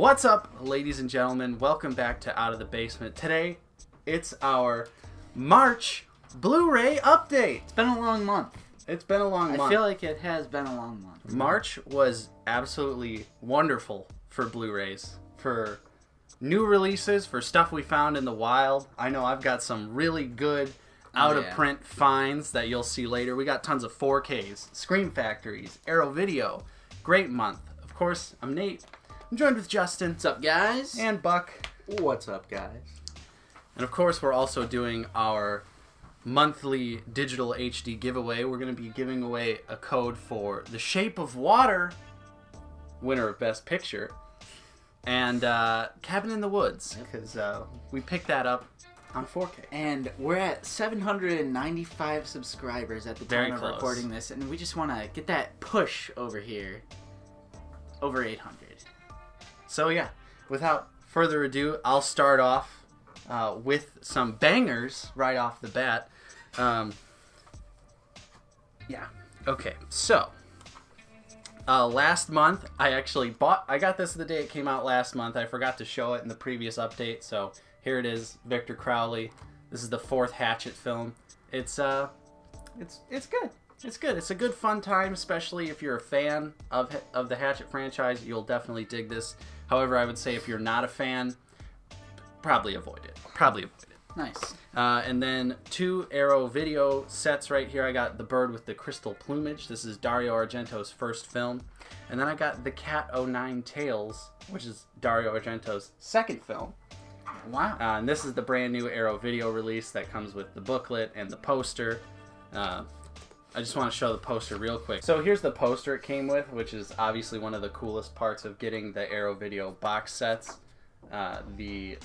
What's up, ladies and gentlemen? Welcome back to Out of the Basement. Today, it's our March Blu-ray update. It's been a long month. It's been a long month. I feel like it has been a long month. March was absolutely wonderful for Blu-rays, for new releases, for stuff we found in the wild. I know I've got some really good out-of-print finds that you'll see later. We got tons of 4Ks, Scream Factories, Arrow Video. Great month. Of course, I'm Nate. I'm joined with Justin. What's up, guys? And Buck. What's up, guys? And of course, we're also doing our monthly digital HD giveaway. We're going to be giving away a code for The Shape of Water, winner of Best Picture, and Cabin in the Woods, because we picked that up on 4K. And we're at 795 subscribers at the time of recording this, and we just want to get that push over here, over 800. So yeah, without further ado, I'll start off with some bangers right off the bat. Okay, so last month I got this the day it came out last month. I forgot to show it in the previous update, so here it is, Victor Crowley. This is the fourth Hatchet film. It's good. It's good. It's a good fun time, especially if you're a fan of the Hatchet franchise. You'll definitely dig this. However, I would say if you're not a fan, probably avoid it. Nice. And then 2 Arrow Video sets right here. I got The Bird with the Crystal Plumage. This is Dario Argento's first film. And then I got The Cat O' Nine Tails, which is Dario Argento's second film. Wow. And this is the brand new Arrow Video release that comes with the booklet and the poster. I just want to show the poster real quick. So here's the poster it came with, which is obviously one of the coolest parts of getting the Arrow Video box sets. The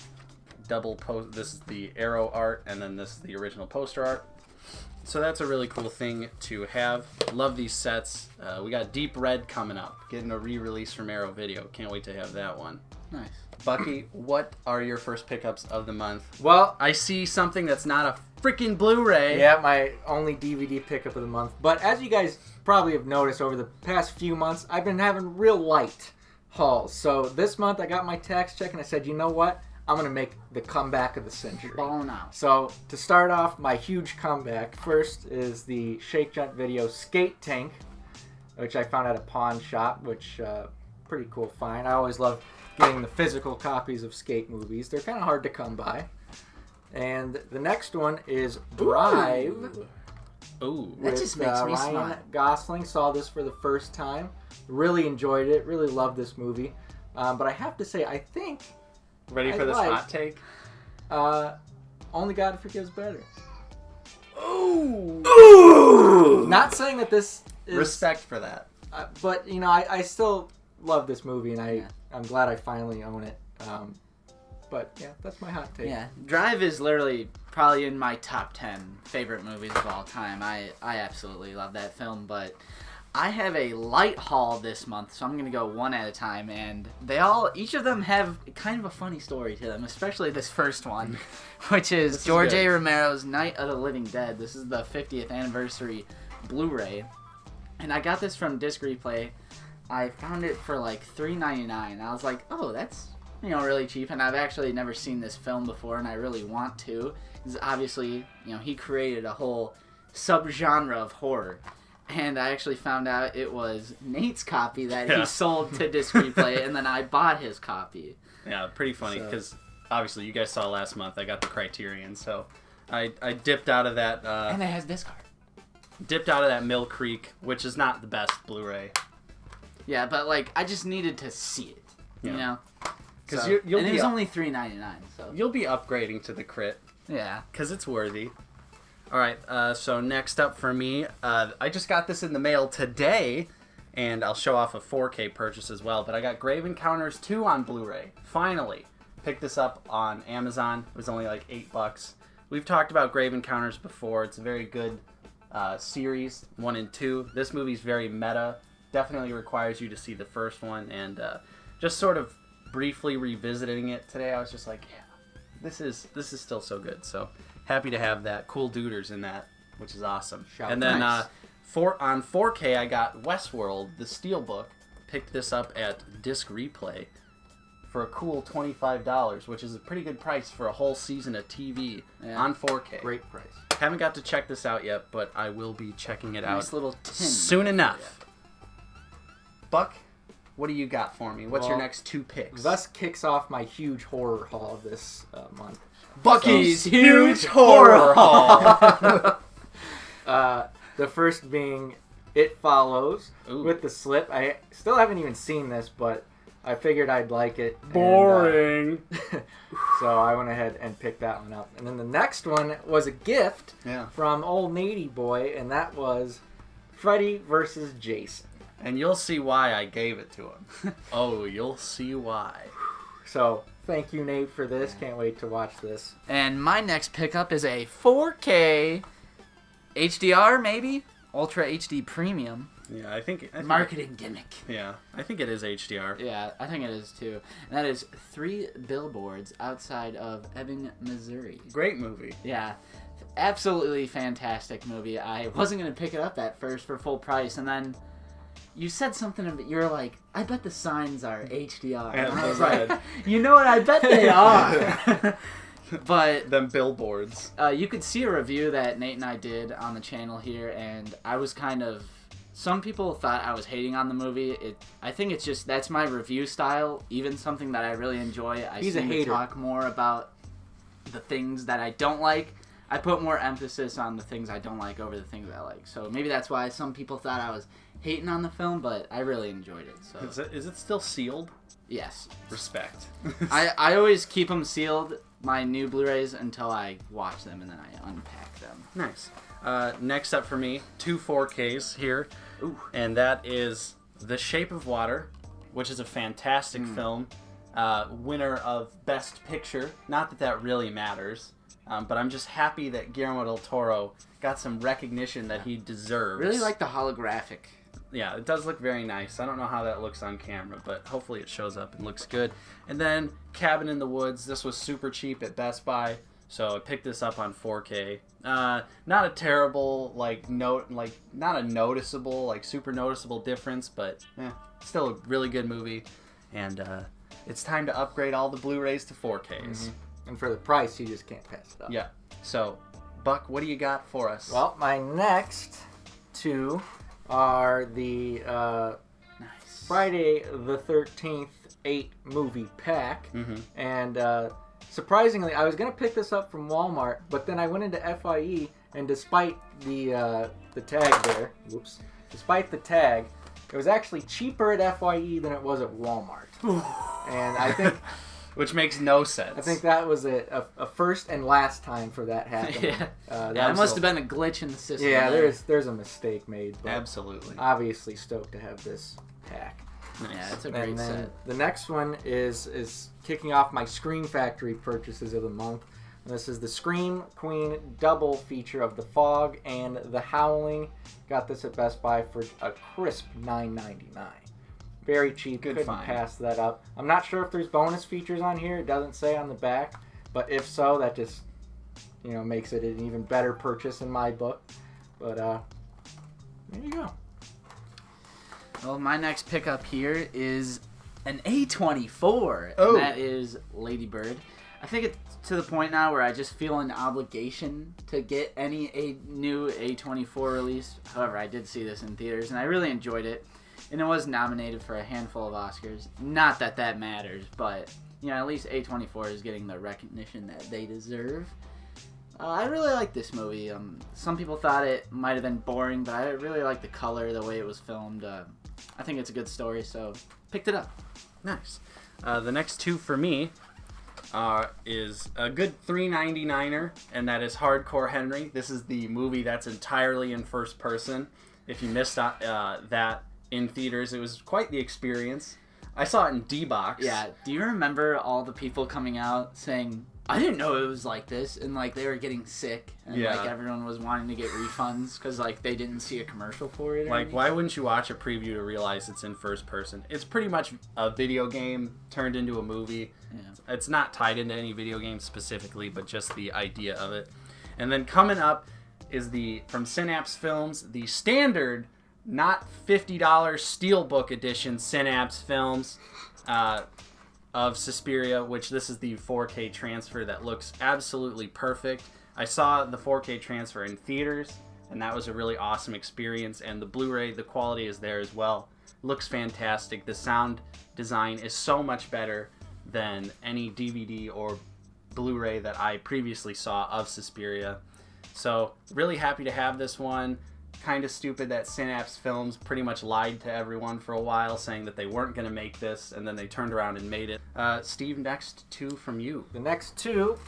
double post. This is the Arrow art, and then this is the original poster art. So that's a really cool thing to have. Love these sets. We got Deep Red coming up, getting a re-release from Arrow Video. Can't wait to have that one. Nice. Bucky, what are your first pickups of the month? Well, I see something that's not a freaking Blu-ray. Yeah, my only DVD pickup of the month. But as you guys probably have noticed over the past few months, I've been having real light hauls. So this month I got my tax check and I said, you know what? I'm going to make the comeback of the century. Balling out. So to start off, my huge comeback, first is the Shake Junt Video Skate Tank, which I found at a pawn shop, which pretty cool find. I always love getting the physical copies of skate movies. They're kind of hard to come by. And the next one is Drive. Ooh. That just makes me Ryan smile. Gosling. Saw this for the first time. Really enjoyed it. Really loved this movie. But I have to say, I think... Ready for this hot take? Only God Forgives Better. Ooh. Ooh! Not saying that this is... Respect for that. But, you know, I still love this movie, and I'm glad I finally own it. But, yeah, that's my hot take. Yeah. Drive is literally probably in my top 10 favorite movies of all time. I absolutely love that film, but I have a light haul this month, so I'm going to go one at a time, and each of them have kind of a funny story to them, especially this first one, which is George A. Romero's Night of the Living Dead. This is the 50th anniversary Blu-ray, and I got this from Disc Replay. I found it for like $3.99. I was like, oh, that's, really cheap, and I've actually never seen this film before, and I really want to, because obviously, he created a whole subgenre of horror. And I actually found out it was Nate's copy that he sold to Disc Replay, and then I bought his copy. Yeah, pretty funny, because obviously you guys saw last month I got the Criterion, so I dipped out of that... and it has disc art. Dipped out of that Mill Creek, which is not the best Blu-ray. Yeah, but, I just needed to see it, you know? Because it was only $3.99, so... You'll be upgrading to the Crit. Yeah. Because it's worthy. Alright, so next up for me, I just got this in the mail today, and I'll show off a 4K purchase as well, but I got Grave Encounters 2 on Blu-ray. Finally. Picked this up on Amazon. It was only like $8. We've talked about Grave Encounters before. It's a very good series, 1 and 2. This movie's very meta. Definitely requires you to see the first one, and just sort of briefly revisiting it today, I was just like, yeah, this is still so good, so... Happy to have that. Cool duders in that, which is awesome. And then on 4K, I got Westworld, the Steelbook. Picked this up at Disc Replay for a cool $25, which is a pretty good price for a whole season of TV on 4K. Great price. Haven't got to check this out yet, but I will be checking it out Nice little tin soon enough. Buck, what do you got for me? What's your next 2 picks? Thus kicks off my huge horror haul this month. Bucky's huge horror haul. The first being It Follows Ooh. with the slip. I still haven't even seen this, but I figured I'd like it. Boring. And, so I went ahead and picked that one up. And then the next one was a gift from Old Nady Boy, and that was Freddy vs. Jason. And you'll see why I gave it to him. Oh, you'll see why. So thank you, Nate, for this. Can't wait to watch this. And my next pickup is a 4K HDR, maybe? Ultra HD Premium. Yeah, I think Marketing gimmick. Yeah, I think it is HDR. Yeah, I think it is too. And that is 3 billboards outside of Ebbing, Missouri. Great movie. Yeah, absolutely fantastic movie. I wasn't going to pick it up at first for full price, and then you said something, you're like, I bet the signs are HDR. And I was like, you know what, I bet they are. But them billboards. You could see a review that Nate and I did on the channel here, and I was kind of... Some people thought I was hating on the movie. I think it's just, that's my review style, even something that I really enjoy. He's a hater. To talk more about the things that I don't like. I put more emphasis on the things I don't like over the things I like. So maybe that's why some people thought I was hating on the film, but I really enjoyed it. So Is it still sealed? Yes. Respect. I always keep them sealed, my new Blu-rays, until I watch them and then I unpack them. Nice. Next up for me, 2 4Ks here. Ooh. And that is The Shape of Water, which is a fantastic film. Winner of Best Picture. Not that really matters. But I'm just happy that Guillermo del Toro got some recognition that he deserves. Really like the holographic. Yeah, it does look very nice. I don't know how that looks on camera, but hopefully it shows up and looks good. And then Cabin in the Woods. This was super cheap at Best Buy, so I picked this up on 4K. Not a terrible, not a noticeable, super noticeable difference, but still a really good movie. And it's time to upgrade all the Blu-rays to 4Ks. Mm-hmm. And for the price, you just can't pass it up. Yeah. So, Buck, what do you got for us? Well, my next 2 are the Friday the 13th 8 movie pack. Mm-hmm. And surprisingly, I was going to pick this up from Walmart, but then I went into FYE, and despite the tag there, despite the tag, it was actually cheaper at FYE than it was at Walmart. And I think... Which makes no sense. I think that was a first and last time for that happening. It must have been a glitch in the system. Yeah, there's a mistake made. But absolutely. Obviously stoked to have this pack. Nice. Yeah, it's a great set. The next one is kicking off my Scream Factory purchases of the month. And this is the Scream Queen double feature of The Fog and The Howling. Got this at Best Buy for a crisp $9.99. Very cheap. Good Couldn't find. pass that up. I'm not sure if there's bonus features on here. It doesn't say on the back, but if so, that just makes it an even better purchase in my book. But there you go. Well, my next pickup here is an A24. Oh. And that is Lady Bird. I think it's to the point now where I just feel an obligation to get any new A24 release. However, I did see this in theaters, and I really enjoyed it. And it was nominated for a handful of Oscars. Not that that matters, but at least A24 is getting the recognition that they deserve. I really like this movie. Some people thought it might have been boring, but I really like the color, the way it was filmed. I think it's a good story, so picked it up. Nice. The next 2 for me is a good $3.99er, and that is Hardcore Henry. This is the movie that's entirely in first person. If you missed that in theaters, it was quite the experience. I saw it in D-Box. Yeah, do you remember all the people coming out saying, I didn't know it was like this, and they were getting sick, and everyone was wanting to get refunds because they didn't see a commercial for it? Why wouldn't you watch a preview to realize it's in first person? It's pretty much a video game turned into a movie. Yeah. It's not tied into any video game specifically, but just the idea of it. And then coming up is from Synapse Films, the standard, not $50 Steelbook edition Synapse Films. of Suspiria, which this is the 4K transfer that looks absolutely perfect. I saw the 4K transfer in theaters, and that was a really awesome experience. And the Blu-ray, the quality is there as well. Looks fantastic. The sound design is so much better than any DVD or Blu-ray that I previously saw of Suspiria. So really happy to have this one. Kind of stupid that Synapse Films pretty much lied to everyone for a while, saying that they weren't going to make this, and then they turned around and made it. Steve, next two from you. The next two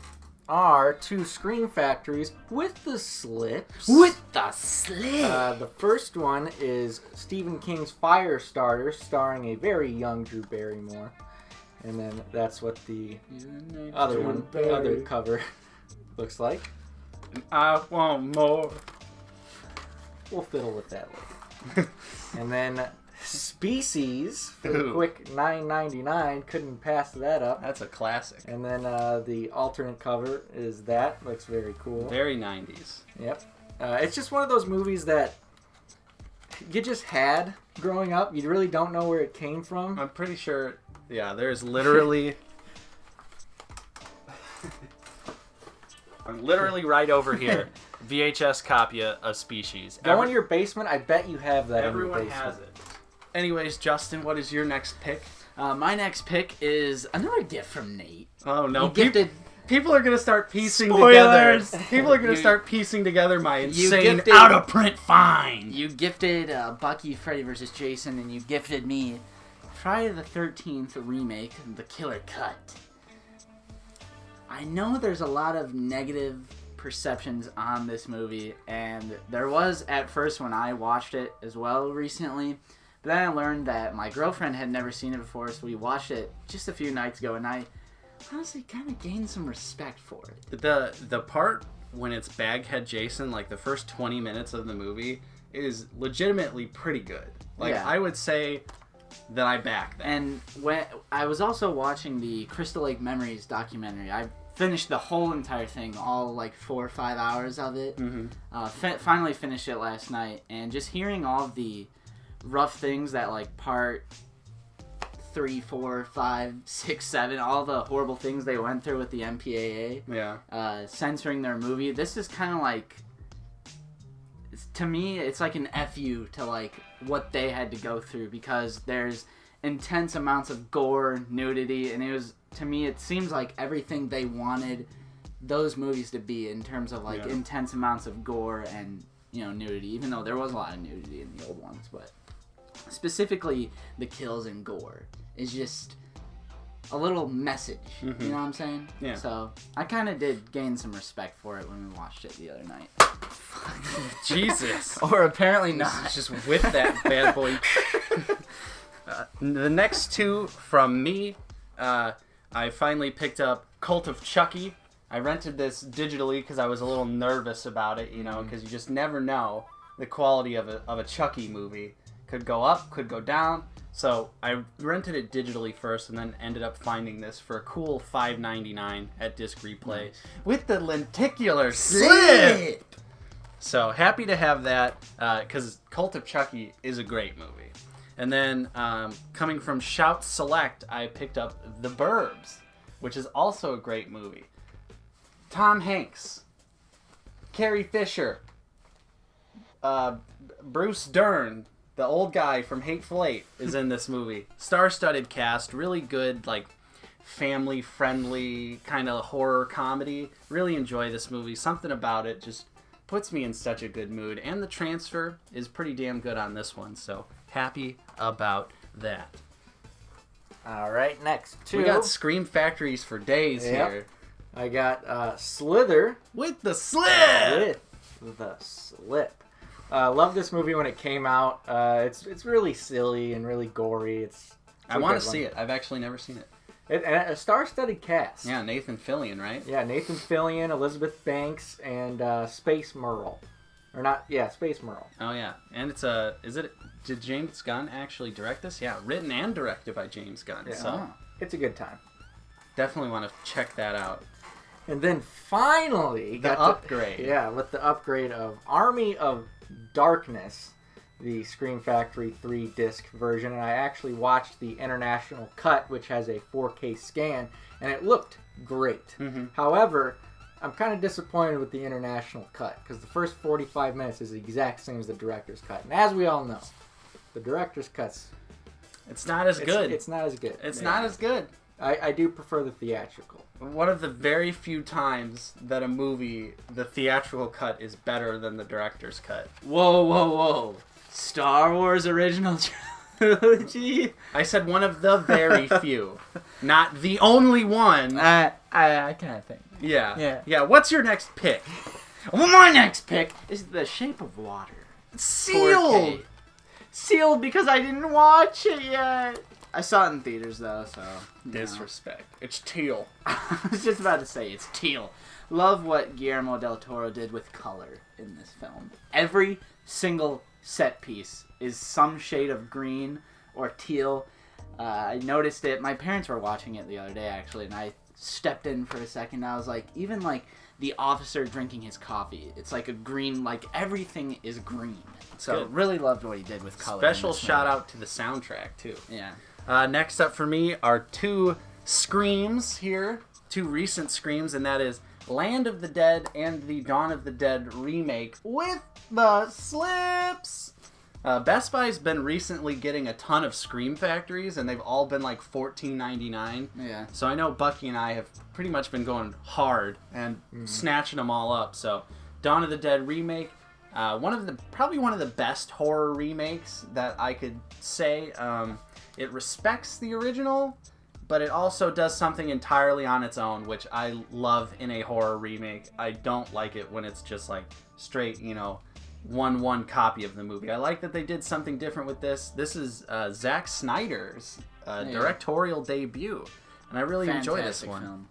are two Scream Factories with the slips. With the slip. The first one is Stephen King's Firestarter, starring a very young Drew Barrymore. And then that's what the other cover looks like. I want more. We'll fiddle with that later. And then Species for the quick $9.99. Couldn't pass that up. That's a classic. And then the alternate cover is that. Looks very cool. Very 90s. Yep. It's just one of those movies that you just had growing up. You really don't know where it came from. I'm pretty sure, yeah, there's literally... I'm literally right over here. VHS copy of Species. Go in your basement. I bet you have that. Everyone in your basement. has it. Anyways, Justin, what is your next pick? My next pick is another gift from Nate. Oh no! He gifted. People are gonna start piecing Spoilers! together. People are gonna start piecing together my insane gifted- out of print find. You gifted Bucky, Freddy vs. Jason, and you gifted me Friday the 13th remake, The Killer Cut. I know there's a lot of negative perceptions on this movie, and there was at first when I watched it as well recently. But then I learned that my girlfriend had never seen it before, so we watched it just a few nights ago, and I honestly kind of gained some respect for it. The part when it's Baghead Jason, like the first 20 minutes of the movie, is legitimately pretty good. Like, Yeah. I would say that I back that. And when I was also watching the Crystal Lake Memories documentary, I finished the whole entire thing, all like 4 or 5 hours of it. Mm-hmm. Finally finished it last night, and just hearing all of the rough things that like part 3, 4, 5, 6, 7, all the horrible things they went through with the MPAA, Yeah. censoring their movie. This is kind of like, to me, it's like an FU to like what they had to go through, because there's intense amounts of gore, nudity, and it was, to me, it seems like everything they wanted those movies to be in terms of like intense amounts of gore and, you know, nudity, even though there was a lot of nudity in the old ones, but specifically the kills and gore is just a little message. You know what I'm saying? Yeah. So I kind of did gain some respect for it when we watched it the other night. Jesus. Or apparently not. Just whip that bad boy. The next two from me, I finally picked up Cult of Chucky. I rented this digitally because I was a little nervous about it, you know, because you just never know the quality of a Chucky movie. Could go up, could go down. So I rented it digitally first, and then ended up finding this for a cool $5.99 at Disc Replay with the lenticular slip. So happy to have that, because Cult of Chucky is a great movie. And then coming from Shout Select, I picked up The Burbs, which is also a great movie. Tom Hanks, Carrie Fisher, Bruce Dern, the old guy from Hateful Eight, is in this movie. Star-studded cast, really good, like, family-friendly kind of horror comedy. Really enjoy this movie. Something about it just puts me in such a good mood. And the transfer is pretty damn good on this one, so happy about that. All right, next two. We got Scream Factories for days here. I got Slither With the slip! with the slip. Loved this movie when it came out. It's really silly and really gory. I want to see it. I've actually never seen it. And a star-studded cast. Yeah, Nathan Fillion, right? Yeah, Nathan Fillion, Elizabeth Banks, and Space Merle. Or not, yeah, Space Merle. Oh, yeah. And it's did James Gunn actually direct this? Yeah, written and directed by James Gunn. Yeah. So It's a good time. definitely want to check that out. And then finally, The upgrade. with the upgrade of Army of Darkness, the Scream Factory 3-disc version, and I actually watched the international cut, which has a 4K scan, and it looked great. However, I'm kind of disappointed with the international cut, because the first 45 minutes is the exact same as the director's cut. And as we all know, the director's cut's... It's not as good. It's not as good. It's not as good. I do prefer the theatrical. One of the very few times that a movie, the theatrical cut is better than the director's cut. Whoa, whoa, whoa. Star Wars original trilogy? I said one of the very few. Not the only one. I kind of think. Yeah. What's your next pick? Well, my next pick is The Shape of Water. Sealed! 4K. Sealed because I didn't watch it yet. I saw it in theaters, though, so... Disrespect. It's teal. I was just about to say, it's teal. Love what Guillermo del Toro did with color in this film. Every single set piece is some shade of green or teal. I noticed it. My parents were watching it the other day, actually, and I stepped in for a second. I was like, even like the officer drinking his coffee, it's like a green, like everything is green. So really loved what he did with color. Special shout out to the soundtrack, too. Yeah. Next up for me are two Screams here, two recent Screams, and that is Land of the Dead and the Dawn of the Dead remake with the slips. Best Buy's been recently getting a ton of Scream Factories, and they've all been like $14.99. Yeah. So I know Bucky and I have pretty much been going hard and snatching them all up. So Dawn of the Dead remake, probably one of the best horror remakes that I could say. It respects the original, but it also does something entirely on its own, which I love in a horror remake. I don't like it when it's just like straight, 1-1 copy of the movie. I like that they did something different with this. This is Zack Snyder's directorial debut, and I really enjoy this one.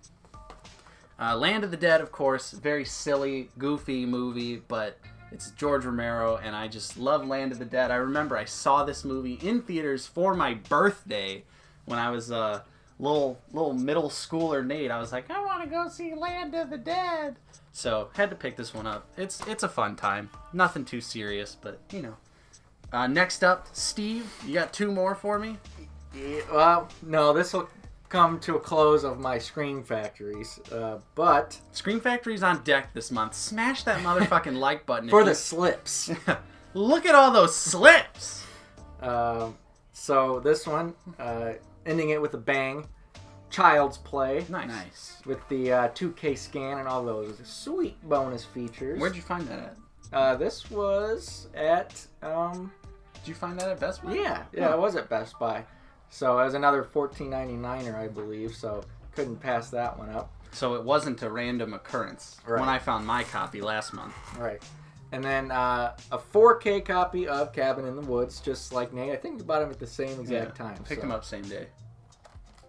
Land of the Dead, of course, very silly, goofy movie, but it's George Romero, and I just love Land of the Dead. I remember I saw this movie in theaters for my birthday when I was a little middle schooler Nate. I was like, I want to go see Land of the Dead. So, had to pick this one up. It's a fun time. Nothing too serious, but, next up, Steve, you got two more for me? Yeah, well, no, this will come to a close of my Scream Factories, but... Scream Factory's on deck this month. Smash that motherfucking like button. For the slips. Look at all those slips! So this one, ending it with a bang. Child's Play. Nice. With the 2K scan and all those sweet bonus features. Where'd you find that at? This was at... Did you find that at Best Buy? Yeah, it was at Best Buy. So it was another $14.99er, I believe, so couldn't pass that one up. So it wasn't a random occurrence when I found my copy last month. Right. And then a 4K copy of Cabin in the Woods, just like Nate. I think we bought them at the same exact time. Picked them up same day.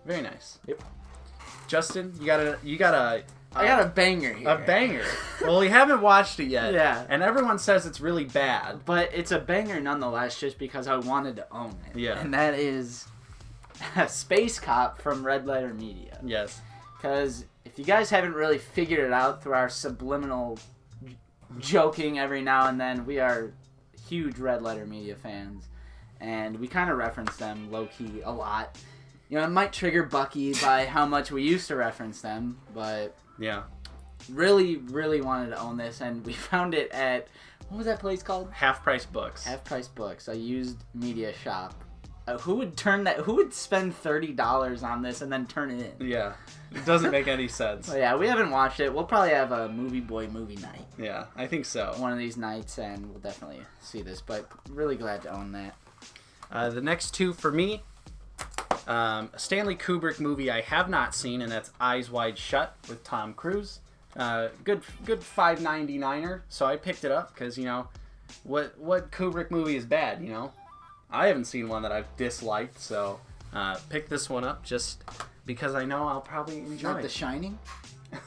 Very nice. Yep. Justin, you got a I got a banger here. A banger. Well, we haven't watched it yet. Yeah. And everyone says it's really bad. But it's a banger nonetheless just because I wanted to own it. Yeah. And that is Space Cop from Red Letter Media. Yes. Because if you guys haven't really figured it out through our subliminal joking every now and then, we are huge Red Letter Media fans. And we kind of reference them low-key a lot. It might trigger Bucky by how much we used to reference them, but... Yeah. Really, really wanted to own this, and we found it at... What was that place called? Half Price Books. Half Price Books. I used Media Shop. Who would spend $30 on this and then turn it in? Yeah. It doesn't make any sense. Well, yeah, we haven't watched it. We'll probably have a Movie Boy movie night. Yeah, I think so. One of these nights, and we'll definitely see this, but really glad to own that. The next two for me... a Stanley Kubrick movie I have not seen, and that's Eyes Wide Shut with Tom Cruise. Good $5.99er, so I picked it up because, what Kubrick movie is bad, I haven't seen one that I've disliked, so picked this one up just because I know I'll probably enjoy it. Not The Shining?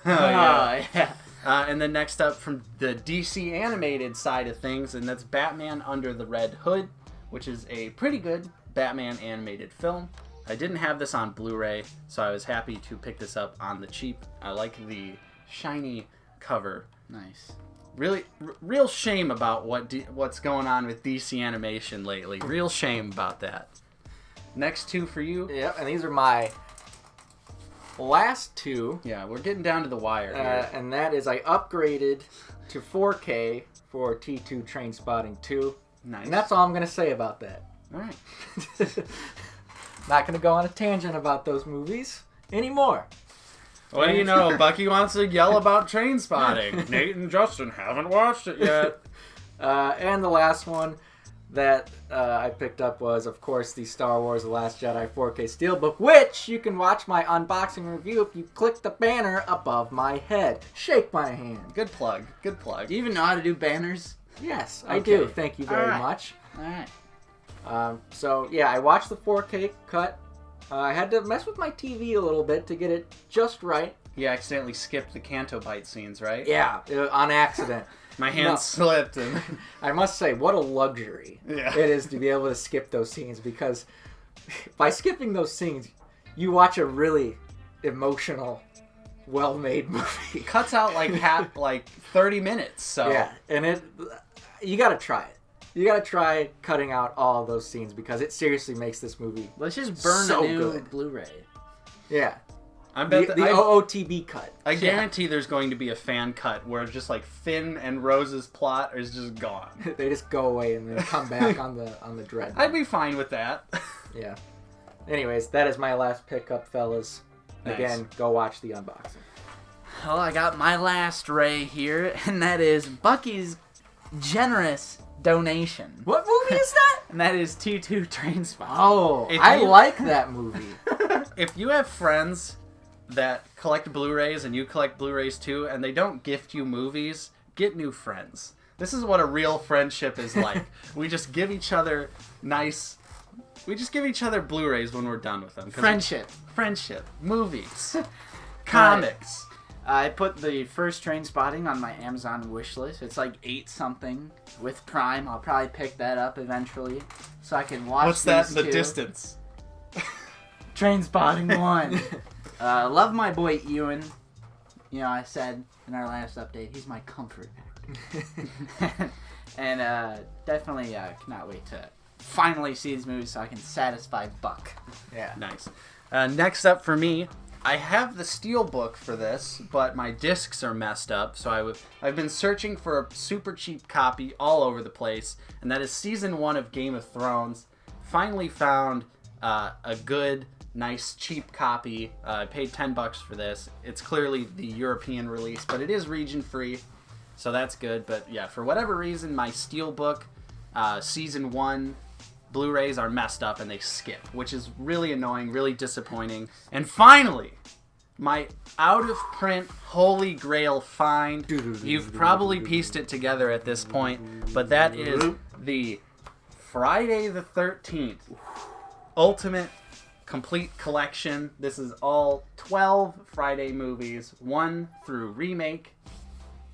Yeah. And then next up from the DC animated side of things, and that's Batman Under the Red Hood, which is a pretty good Batman animated film. I didn't have this on Blu-ray, so I was happy to pick this up on the cheap. I like the shiny cover. Nice. real shame about what's going on with DC animation lately. Real shame about that. Next two for you. Yep, and these are my last two. Yeah, we're getting down to the wire here. And that is I upgraded to 4K for T2 Train Spotting 2. Nice. And that's all I'm going to say about that. All right. Not going to go on a tangent about those movies anymore. What do you know? Bucky wants to yell about Train Spotting. Nate and Justin haven't watched it yet. And the last one that I picked up was, of course, the Star Wars The Last Jedi 4K Steelbook, which you can watch my unboxing review if you click the banner above my head. Shake my hand. Good plug. Good plug. Do you even know how to do banners? Yes, I do. Thank you very much. All right. So, yeah, I watched the 4K cut. I had to mess with my TV a little bit to get it just right. You accidentally skipped the Canto Bite scenes, right? Yeah, on accident. My hand slipped. And I must say, what a luxury it is to be able to skip those scenes, because by skipping those scenes, you watch a really emotional, well-made movie. Cuts out like 30 minutes. So yeah, and you got to try it. You got to try cutting out all of those scenes, because it seriously makes this movie Let's just burn so a new good. Blu-ray. Yeah. I bet the OOTB cut. I guarantee there's going to be a fan cut where just like Finn and Rose's plot is just gone. They just go away and then come back on the dread. I'd be fine with that. Yeah. Anyways, that is my last pickup, fellas. Nice. Again, go watch the unboxing. Well, I got my last Ray here, and that is Bucky's generous donation. What movie is that? And that is T2 Train Spotting. Oh, If I you- like that movie. If you have friends that collect Blu-rays and you collect Blu-rays too, and they don't gift you movies, get new friends. This is what a real friendship is like. We just give each other Blu-rays when we're done with them. Friendship. Movies. Comics. I put the first Train Spotting on my Amazon wish list. It's like 8 something with Prime. I'll probably pick that up eventually so I can watch What's that these in the two. distance? Train Spotting 1. Love my boy Ewan. You know, I said in our last update, he's my comfort actor. And definitely cannot wait to finally see these movies so I can satisfy Buck. Yeah. Nice. Next up for me, I have the Steelbook for this, but my discs are messed up, so I've been searching for a super cheap copy all over the place, and that is Season 1 of Game of Thrones. Finally found a good, nice, cheap copy. I paid $10 for this. It's clearly the European release, but it is region-free, so that's good. But yeah, for whatever reason, my Steelbook Season 1 Blu-rays are messed up and they skip, which is really annoying, really disappointing. And finally, my out-of-print holy grail find. You've probably pieced it together at this point, but that is the Friday the 13th Ultimate Complete Collection. This is all 12 Friday movies, 1 through remake.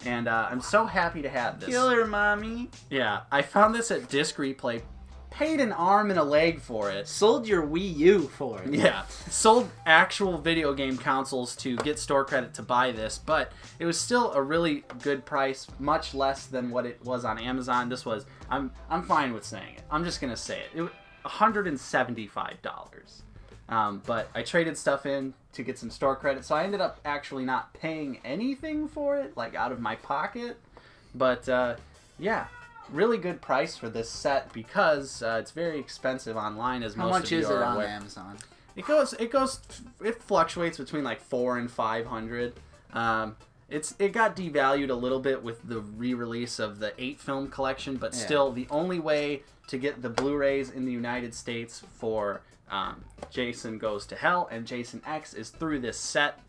And I'm so happy to have this. Killer mommy. Yeah, I found this at Disc Replay. Paid an arm and a leg for it. Sold your Wii U for it. Yeah, sold actual video game consoles to get store credit to buy this, but it was still a really good price, much less than what it was on Amazon. This was, I'm fine with saying it. I'm just gonna say it. It was $175. But I traded stuff in to get some store credit, so I ended up actually not paying anything for it, like out of my pocket. But yeah. Really good price for this set because it's very expensive online, as How most much of you is it are on aware. Amazon? It fluctuates between like $400 and $500. It got devalued a little bit with the re-release of the 8-film collection, but still the only way to get the Blu-rays in the United States for Jason Goes to Hell and Jason X is through this set.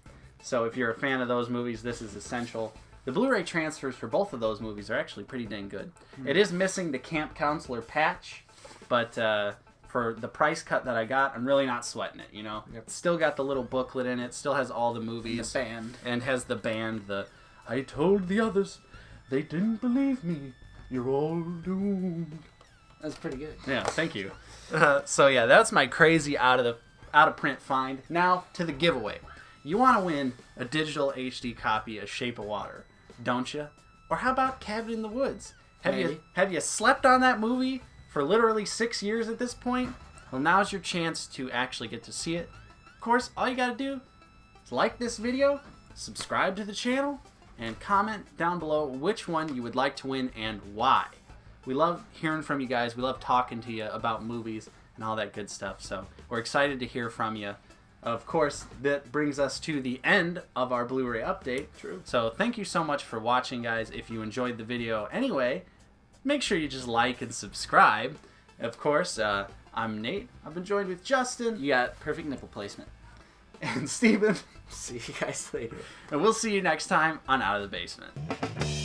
So if you're a fan of those movies, this is essential. The Blu-ray transfers for both of those movies are actually pretty dang good. It is missing the Camp Counselor patch, but for the price cut that I got, I'm really not sweating it, you know? Yep. It's still got the little booklet in it, still has all the movies. The band. And has the band, I told the others, they didn't believe me, you're all doomed. That's pretty good. Yeah, thank you. So yeah, that's my crazy out of print find. Now to the giveaway. You want to win a digital HD copy of Shape of Water, don't you? Or how about Cabin in the Woods? Maybe. Have you slept on that movie for literally 6 years at this point? Well, now's your chance to actually get to see it. Of course, all you gotta do is like this video, subscribe to the channel, and comment down below which one you would like to win and why. We love hearing from you guys. We love talking to you about movies and all that good stuff. So we're excited to hear from you. Of course, that brings us to the end of our Blu-ray update. True. So thank you so much for watching, guys. If you enjoyed the video anyway, make sure you just like and subscribe. Of course, I'm Nate. I've been joined with Justin. You got perfect nipple placement. And Steven. See you guys later. And we'll see you next time on Out of the Basement.